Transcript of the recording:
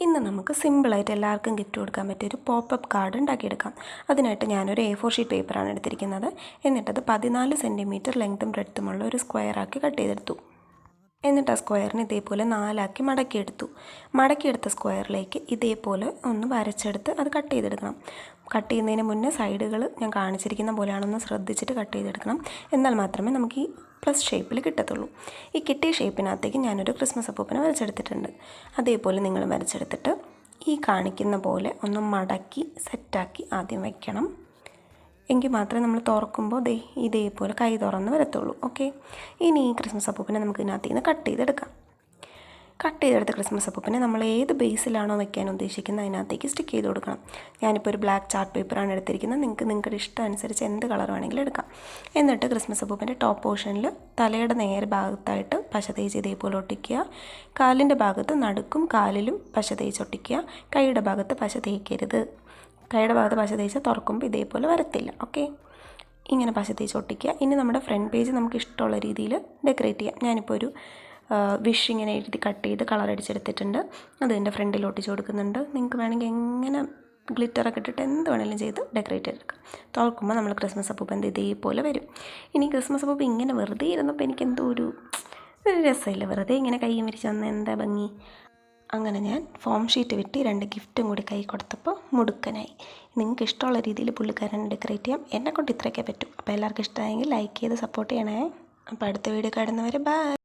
ഇന്ന് നമുക്ക് സിമ്പിളായിട്ട് എല്ലാവർക്കും ഗിഫ്റ്റ് കൊടുക്കാൻ പറ്റിയൊരു പോപ്പപ്പ് കാർഡ് ഉണ്ടാക്കിയെടുക്കാം. അതിനായിട്ട് ഞാനൊരു A4 ഷീറ്റ് പേപ്പറാണ് എടുത്തിരിക്കുന്നത്. എന്നിട്ടത് 14 സെൻറ്റിമീറ്റർ ലെങ്ത്തും ബ്രെഡ്ത്തുമുള്ള ഒരു സ്ക്വയറാക്കി കട്ട് ചെയ്തെടുത്തു. എന്നിട്ട് ആ സ്ക്വയറിന് ഇതേപോലെ 4ആക്കി മടക്കിയെടുത്തു. മടക്കിയെടുത്ത സ്ക്വയറിലേക്ക് ഇതേപോലെ ഒന്ന് വരച്ചെടുത്ത് അത് കട്ട് ചെയ്തെടുക്കണം. കട്ട് ചെയ്യുന്നതിന് മുന്നേ സൈഡുകൾ ഞാൻ കാണിച്ചിരിക്കുന്ന പോലെയാണെന്ന് ശ്രദ്ധിച്ചിട്ട് കട്ട് ചെയ്തെടുക്കണം. എന്നാൽ മാത്രമേ നമുക്ക് ഈ പ്ലസ് ഷേപ്പിൽ കിട്ടത്തുള്ളൂ. ഈ കിട്ടിയ ഷേപ്പിനകത്തേക്ക് ഞാനൊരു ക്രിസ്മസ് അപ്പൂപ്പനെ വരച്ചെടുത്തിട്ടുണ്ട്. അതേപോലെ നിങ്ങൾ വരച്ചെടുത്തിട്ട് ഈ കാണിക്കുന്ന പോലെ ഒന്ന് മടക്കി സെറ്റാക്കി ആദ്യം വയ്ക്കണം. എങ്കിൽ മാത്രമേ നമ്മൾ തുറക്കുമ്പോൾ ഇതേപോലെ കൈ തുറന്ന് വരത്തുള്ളൂ. ഓക്കെ, ഇനി ഈ ക്രിസ്മസ് അപ്പൂപ്പനെ നമുക്ക് ഇതിനകത്ത് നിന്ന് കട്ട് ചെയ്തെടുക്കാം. കട്ട് ചെയ്തെടുത്ത ക്രിസ്മസ് അപ്പൂപ്പനെ നമ്മൾ ഏത് ബേസിലാണോ വയ്ക്കാൻ ഉദ്ദേശിക്കുന്നത് അതിനകത്തേക്ക് സ്റ്റിക്ക് ചെയ്ത് കൊടുക്കണം. ഞാനിപ്പോൾ ഒരു ബ്ലാക്ക് ചാർട്ട് പേപ്പറാണ് എടുത്തിരിക്കുന്നത്. നിങ്ങളുടെ ഇഷ്ടം അനുസരിച്ച് എന്ത് കളർ വേണമെങ്കിലും എടുക്കാം. എന്നിട്ട് ക്രിസ്മസ് അപ്പൂപ്പൻ്റെ ടോപ്പ് പോർഷനിൽ തലയുടെ നേരെ ഭാഗത്തായിട്ട് പശ തേച്ച് ഇതേപോലെ ഒട്ടിക്കുക. കാലിൻ്റെ ഭാഗത്ത് നടുക്കും കാലിലും പശ തേച്ച് ഒട്ടിക്കുക. കൈയുടെ ഭാഗത്ത് പശ തേക്കരുത്. കൈയുടെ ഭാഗത്ത് പശ തേച്ച് തുറക്കുമ്പോൾ ഇതേപോലെ വരത്തില്ല. ഓക്കെ, ഇങ്ങനെ പശ തേച്ച് ഒട്ടിക്കുക. ഇനി നമ്മുടെ ഫ്രണ്ട് പേജ് നമുക്ക് ഇഷ്ടമുള്ള രീതിയിൽ ഡെക്കറേറ്റ് ചെയ്യാം. ഞാനിപ്പോൾ ഒരു വിഷ് ഇങ്ങനെ എഴുതി കട്ട് ചെയ്ത് കളർ അടിച്ചെടുത്തിട്ടുണ്ട്. അത് എൻ്റെ ഫ്രണ്ടിൽ ഒട്ടിച്ച് കൊടുക്കുന്നുണ്ട്. നിങ്ങൾക്ക് വേണമെങ്കിൽ എങ്ങനെ ഗ്ലിറ്ററൊക്കെ ഇട്ടിട്ട് എന്ത് വേണമെങ്കിലും ചെയ്ത് ഡെക്കറേറ്റ് ചെയ്തെടുക്കാം. തുറക്കുമ്പോൾ നമ്മൾ ക്രിസ്മസ് അപ്പൂപ്പൻ ഇതേപോലെ വരും. ഇനി ക്രിസ്മസ് അപ്പൂപ്പൻ ഇങ്ങനെ വെറുതെ ഇരുന്നപ്പോൾ എനിക്കെന്തോ ഒരു രസമില്ല. വെറുതെ ഇങ്ങനെ കൈ മരിച്ച് വന്ന എന്താ ഭംഗി. അങ്ങനെ ഞാൻ ഫോം ഷീറ്റ് വിട്ട് 2 ഗിഫ്റ്റും കൂടി കൈ കൊടുത്തപ്പോൾ മുടുക്കനായി. നിങ്ങൾക്ക് ഇഷ്ടമുള്ള രീതിയിൽ പുള്ളിക്കാരനെ ഡെക്കറേറ്റ് ചെയ്യാം. എന്നെക്കൊണ്ട് ഇത്രയൊക്കെ പറ്റും. അപ്പോൾ എല്ലാവർക്കും ഇഷ്ടമായെങ്കിൽ ലൈക്ക് ചെയ്ത് സപ്പോർട്ട് ചെയ്യണേ. അപ്പോൾ അടുത്ത വീഡിയോ കാണുന്നവരെ ബൈ.